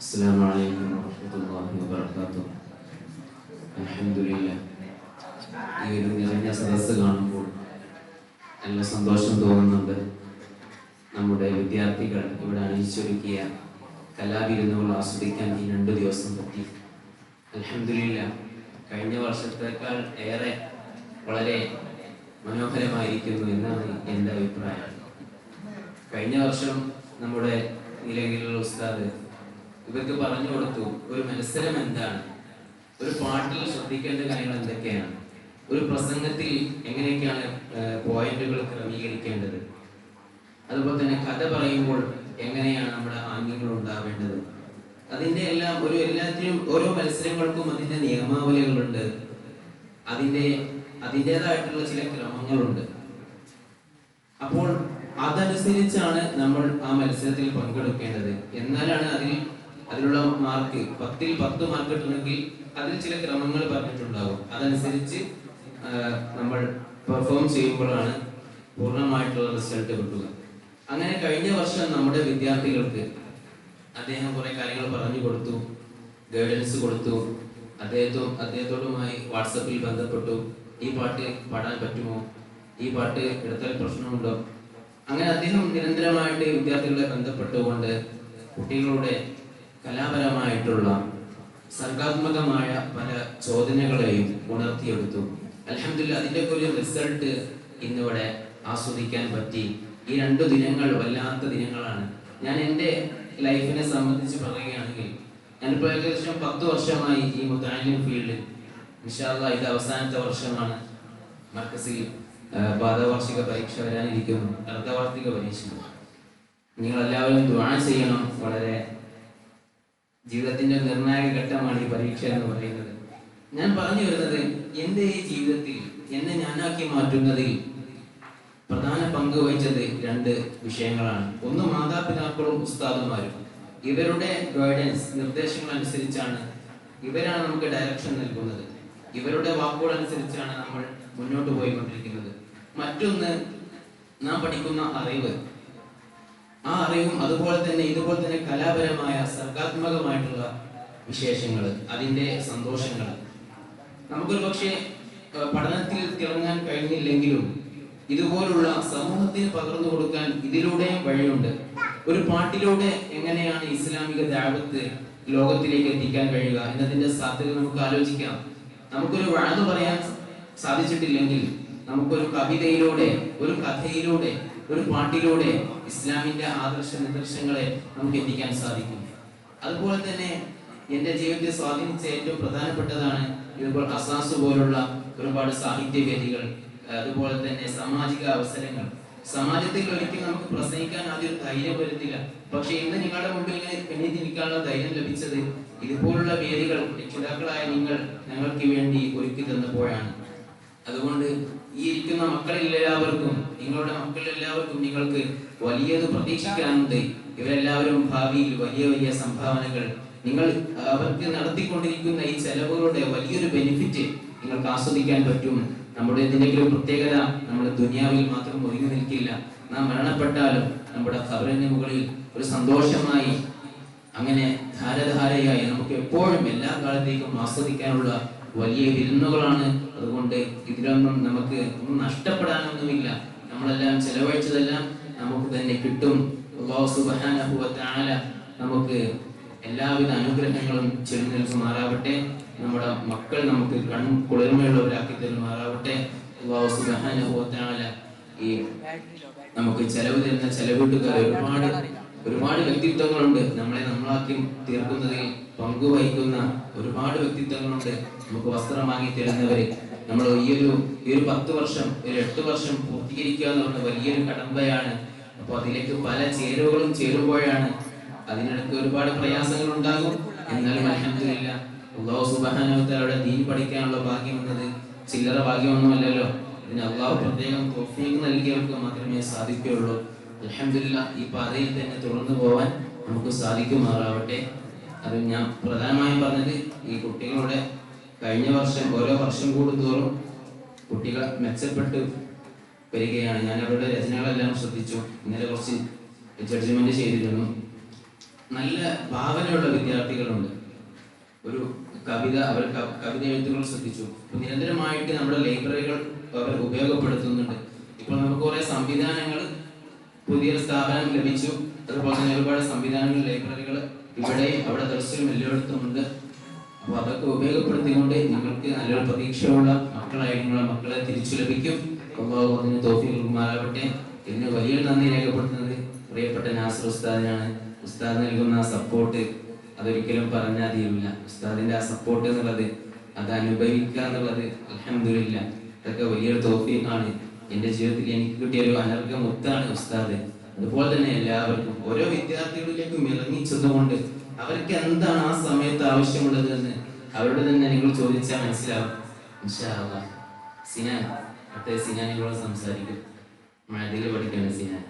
Assalamualaikum warahmatullahi wabarakatuh. അൽഹംദുലില്ലാ. ഈ ഒരു നിറഞ്ഞ സദസ്സ് കാണുമ്പോൾ നല്ല സന്തോഷം തോന്നുന്നുണ്ട്. നമ്മുടെ വിദ്യാർത്ഥികൾ ഇവിടെ അണിയിച്ചൊരുക്കിയ കലാവിരുന്നുകൾ ആസ്വദിക്കാൻ ഈ 2 ദിവസം പറ്റി. അൽഹംദുലില്ലാ. കഴിഞ്ഞ വർഷത്തേക്കാൾ ഏറെ വളരെ മനോഹരമായിരിക്കുന്നു എന്നാണ് എൻ്റെ അഭിപ്രായം. കഴിഞ്ഞ വർഷം നമ്മുടെ നിലവിലുള്ള ഉസ്താദ് ഇവർക്ക് പറഞ്ഞു കൊടുത്തു ഒരു മത്സരം എന്താണ്, ഒരു പാട്ടിൽ ശ്രദ്ധിക്കേണ്ട കാര്യങ്ങൾ എന്തൊക്കെയാണ്, ഒരു പ്രസംഗത്തിൽ എങ്ങനെയൊക്കെയാണ് പോയിന്റുകൾ ക്രമീകരിക്കേണ്ടത്, അതുപോലെ തന്നെ കഥ പറയുമ്പോൾ എങ്ങനെയാണ് നമ്മുടെ ആംഗ്യങ്ങൾ ഉണ്ടാവേണ്ടത്. അതിൻ്റെ എല്ലാം എല്ലാത്തിനും ഓരോ മത്സരങ്ങൾക്കും അതിൻ്റെ നിയമാവലികളുണ്ട്, അതിൻ്റെതായിട്ടുള്ള ചില ക്രമങ്ങളുണ്ട്. അപ്പോൾ അതനുസരിച്ചാണ് നമ്മൾ ആ മത്സരത്തിൽ പങ്കെടുക്കേണ്ടത്. എന്നാലാണ് അതിലുള്ള മാർക്ക് 10ൽ 10 മാർക്ക് കിട്ടണമെങ്കിൽ അതിൽ ചില ക്രമങ്ങൾ പറഞ്ഞിട്ടുണ്ടാകും. അതനുസരിച്ച് നമ്മൾ പെർഫോം ചെയ്യുമ്പോഴാണ് പൂർണ്ണമായിട്ടുള്ള റിസൾട്ട് കിട്ടുക. അങ്ങനെ കഴിഞ്ഞ വർഷം നമ്മുടെ വിദ്യാർത്ഥികൾക്ക് അദ്ദേഹം കുറെ കാര്യങ്ങൾ പറഞ്ഞു കൊടുത്തു, ഗൈഡൻസ് കൊടുത്തു. അദ്ദേഹത്തോടുമായി വാട്സപ്പിൽ ബന്ധപ്പെട്ടു, ഈ പാട്ട് പാടാൻ പറ്റുമോ, ഈ പാട്ട് എടുത്താൽ പ്രശ്നമുണ്ടോ. അങ്ങനെ അദ്ദേഹം നിരന്തരമായിട്ട് വിദ്യാർത്ഥികളെ ബന്ധപ്പെട്ടുകൊണ്ട് കുട്ടികളുടെ കലാപരമായിട്ടുള്ള സർഗാത്മകമായ പല ചോദനകളെയും ഉണർത്തിയെടുത്തു. അൽഹംദുലില്ലാ, അതിൻ്റെയൊക്കെ ഒരു റിസൾട്ട് ഇന്നിവിടെ ആസ്വദിക്കാൻ പറ്റി. ഈ 2 ദിനങ്ങൾ വല്ലാത്ത ദിനങ്ങളാണ്. ഞാൻ എൻ്റെ ലൈഫിനെ സംബന്ധിച്ച് പറയുകയാണെങ്കിൽ ഞാനിപ്പോൾ ഏകദേശം 10 വർഷമായി ഈ മുതഅല്ലിം ഫീൽഡിൽ. ഇൻഷാ അല്ലാഹ് ഇത് അവസാനത്തെ വർഷമാണ്. മർക്കസിൽ പാദവാർഷിക പരീക്ഷ വരാനിരിക്കുന്നു, അർദ്ധവാർഷിക പരീക്ഷ. നിങ്ങളെല്ലാവരും ദുആ ചെയ്യണം. വളരെ ജീവിതത്തിന്റെ നിർണായക ഘട്ടമാണ് ഈ പരീക്ഷ എന്ന് പറയുന്നത്. ഞാൻ പറഞ്ഞു വരുന്നത്, എൻ്റെ ഈ ജീവിതത്തിൽ എന്നെ ഞാനാക്കി മാറ്റുന്നതിൽ പ്രധാന പങ്ക് വഹിച്ചത് 2 വിഷയങ്ങളാണ്. ഒന്ന് മാതാപിതാക്കളും ഉസ്താദുമാരും. ഇവരുടെ ഗൈഡൻസ്, നിർദ്ദേശങ്ങൾ അനുസരിച്ചാണ്, ഇവരാണ് നമുക്ക് ഡയറക്ഷൻ നൽകുന്നത്. ഇവരുടെ വാക്കുകൾ അനുസരിച്ചാണ് നമ്മൾ മുന്നോട്ട് പോയിക്കൊണ്ടിരിക്കുന്നത്. മറ്റൊന്ന് നാം പഠിക്കുന്ന അറിവ്, ആ അറിവും അതുപോലെ തന്നെ ഇതുപോലെ തന്നെ കലാപരമായ സർഗാത്മകമായിട്ടുള്ള വിശേഷങ്ങൾ, അതിൻ്റെ സന്തോഷങ്ങൾ. നമുക്കൊരു പക്ഷേ പഠനത്തിൽ തിളങ്ങാൻ കഴിഞ്ഞില്ലെങ്കിലും ഇതുപോലുള്ള സമൂഹത്തിന് പകർന്നു കൊടുക്കാൻ ഇതിലൂടെയും വഴിയുണ്ട്. ഒരു പാട്ടിലൂടെ എങ്ങനെയാണ് ഇസ്ലാമിക ദഅവത്ത് ലോകത്തിലേക്ക് എത്തിക്കാൻ കഴിയുക എന്നതിന്റെ സാധ്യത നമുക്ക് ആലോചിക്കാം. നമുക്കൊരു വഅദ് പറയാൻ സാധിച്ചിട്ടില്ലെങ്കിൽ നമുക്കൊരു കവിതയിലൂടെ, ഒരു കഥയിലൂടെ, ഒരു പാട്ടിലൂടെ ഇസ്ലാമിന്റെ ആദർശ നിദർശനങ്ങളെ നമുക്ക് എത്തിക്കാൻ സാധിക്കും. അതുപോലെ തന്നെ എൻ്റെ ജീവിതത്തെ സ്വാധീനിച്ച ഏറ്റവും പ്രധാനപ്പെട്ടതാണ് ഇതുപോലെ അസാസ് പോലുള്ള ഒരുപാട് സാഹിത്യവേദികൾ, അതുപോലെ തന്നെ സാമാജിക അവസരങ്ങൾ. സമാജത്തിൽ ഒരിക്കലും നമുക്ക് പ്രസംഗിക്കാൻ ആദ്യം ധൈര്യം വരുന്നില്ല. പക്ഷെ ഇന്ന് നിങ്ങളുടെ മുമ്പിൽ എണീറ്റ് നിൽക്കാനുള്ള ധൈര്യം ലഭിച്ചത് ഇതുപോലുള്ള വേദികൾ രക്ഷിതാക്കളായ നിങ്ങൾ ഞങ്ങൾക്ക് വേണ്ടി ഒരുക്കി തന്നപ്പോഴാണ്. അതുകൊണ്ട് ഈ ഇരിക്കുന്ന മക്കളെല്ലാവർക്കും, നിങ്ങളുടെ മക്കളെല്ലാവർക്കും നിങ്ങൾക്ക് വലിയത് പ്രതീക്ഷിക്കാനുണ്ട്. ഇവരെല്ലാവരും ഭാവിയിൽ വലിയ വലിയ സംഭാവനകൾ, നിങ്ങൾ അവർക്ക് നടത്തിക്കൊണ്ടിരിക്കുന്ന ഈ ചെലവുകളുടെ വലിയൊരു ബെനിഫിറ്റ് നിങ്ങൾക്ക് ആസ്വദിക്കാൻ പറ്റും. നമ്മുടെ ഇതിൻ്റെയൊക്കെ പ്രത്യേകത, നമ്മുടെ ദുനിയാവിൽ മാത്രം ഒതുങ്ങി നിൽക്കില്ല. നാം മരണപ്പെട്ടാലും നമ്മുടെ ഖബറിന് മുകളിൽ ഒരു സന്തോഷമായി, അങ്ങനെ ധാരധാരയായി നമുക്ക് എപ്പോഴും എല്ലാ കാലത്തേക്കും ആസ്വദിക്കാനുള്ള വലിയ വിരുന്നുകളാണ്. അതുകൊണ്ട് ഇതിലൊന്നും നമുക്ക് ഒന്നും നഷ്ടപ്പെടാനൊന്നുമില്ല. നമ്മളെല്ലാം ചെലവഴിച്ചതെല്ലാം നമുക്ക് തന്നെ കിട്ടും. അല്ലാഹു സുബ്ഹാനഹു വ തആല നമുക്ക് എല്ലാവിധ അനുഗ്രഹങ്ങളും ചെല്ലു നൽകുമാറാവട്ടെ. നമ്മുടെ മക്കൾ നമുക്ക് കുളിർമയുള്ളവരാക്കി തരുമാറാവട്ടെ. അല്ലാഹു സുബ്ഹാനഹു വ തആല ഈ നമുക്ക് ചെലവ് തരുന്ന ചെലവിട്ടുകാർ ഒരുപാട് വ്യക്തിത്വങ്ങളുണ്ട്. നമ്മളാക്കി തീർക്കുന്നതിൽ പങ്കുവഹിക്കുന്ന ഒരുപാട് വ്യക്തിത്വങ്ങളുണ്ട്. നമുക്ക് വസ്ത്രം വാങ്ങി തരുന്നവര്. നമ്മൾ ഈ ഒരു 10 വർഷം, ഒരു 8 വർഷം പൂർത്തീകരിക്കുക എന്ന് പറഞ്ഞ വലിയൊരു കടമ്പയാണ്. അപ്പോൾ അതിലേക്ക് പല ചേരുവകളും ചേരുമ്പോഴാണ് അതിനിടയ്ക്ക് ഒരുപാട് പ്രയാസങ്ങൾ ഉണ്ടാകും. എന്നാലും അൽഹംദുലില്ലാ, അല്ലാഹു സുബ്ഹാനഹു വ തആലയുടെ ദീൻ പഠിക്കാനുള്ള ഭാഗ്യം എന്നത് ചില്ലറ ഭാഗ്യമൊന്നുമല്ലല്ലോ. ഇതിന് അല്ലാഹു പ്രത്യേകം തൗഫീഖ് നൽകിയവർക്ക് മാത്രമേ സാധിക്കുകയുള്ളൂ. അൽഹംദുലില്ലാ, ഈ പാതയിൽ തന്നെ തുടർന്നു പോവാൻ നമുക്ക് സാധിക്കുമാറാവട്ടെ. അത് ഞാൻ പ്രധാനമായും പറഞ്ഞത്, ഈ കുട്ടികളുടെ കഴിഞ്ഞ വർഷം ഓരോ വർഷം കൂടുന്തോറും കുട്ടികൾ മെച്ചപ്പെട്ട് വരികയാണ്. ഞാൻ അവരുടെ രചനകളെല്ലാം ശ്രദ്ധിച്ചു. ഇന്നലെ കുറച്ച് ജഡ്ജ്മെന്റ് ചെയ്തിരുന്നു. നല്ല ഭാവനയുള്ള വിദ്യാർത്ഥികളുണ്ട്. ഒരു കവിത അവർ കവിത എഴുത്തുകൾ ശ്രദ്ധിച്ചു. നിരന്തരമായിട്ട് നമ്മുടെ ലൈബ്രറികൾ അവർ ഉപയോഗപ്പെടുത്തുന്നുണ്ട്. ഇപ്പോൾ നമുക്ക് കുറെ സംവിധാനങ്ങൾ, പുതിയൊരു സ്ഥാപനം ലഭിച്ചു. അതുപോലെ തന്നെ ഒരുപാട് സംവിധാനങ്ങൾ, ലൈബ്രറികൾ ഇവിടെ അവിടെ ദർശനം എല്ലായിടത്തും ഉണ്ട്. അപ്പോൾ അതൊക്കെ ഉപയോഗപ്പെടുത്തിക്കൊണ്ട് നിങ്ങൾക്ക് നല്ലൊരു പ്രതീക്ഷയുള്ള മക്കളായി നിങ്ങളെ മക്കളെ തിരിച്ചു ലഭിക്കും. അല്ലാഹു അതിന് തൗഫീഖ് നൽകുമാറാവട്ടെ. ഇതിന് വലിയ നന്ദി രേഖപ്പെടുത്തുന്നത് പ്രിയപ്പെട്ട നാസർ ഉസ്താദിനാണ്. ഉസ്താദ് നൽകുന്ന ആ സപ്പോർട്ട് അതൊരിക്കലും പറഞ്ഞാൽ തീരില്ല. ഉസ്താദിന്റെ ആ സപ്പോർട്ട് എന്നുള്ളത്, അത് അനുഭവിക്കുക എന്നുള്ളത് അൽഹംദുലില്ലാ ഇതൊക്കെ വലിയൊരു തൗഫീഖാണ്. എൻ്റെ ജീവിതത്തിൽ എനിക്ക് കിട്ടിയ ഒരു അനർഘ മുത്താണ് ഉസ്താദ്. അതുപോലെ തന്നെ എല്ലാവർക്കും ഓരോ വിദ്യാർത്ഥികളിലേക്കും ഇറങ്ങിച്ചെന്നുകൊണ്ട് അവർക്ക് എന്താണ് ആ സമയത്ത് ആവശ്യമുള്ളത് എന്ന് അവരോട് തന്നെ നിങ്ങൾ ചോദിച്ചാൽ മനസ്സിലാവും. ഇൻഷാ അല്ലാഹ് സിനാൻ, അടുത്ത സിനാനിലൂടെ സംസാരിക്കും. മഴയിൽ പഠിക്കേണ്ട സിനാൻ.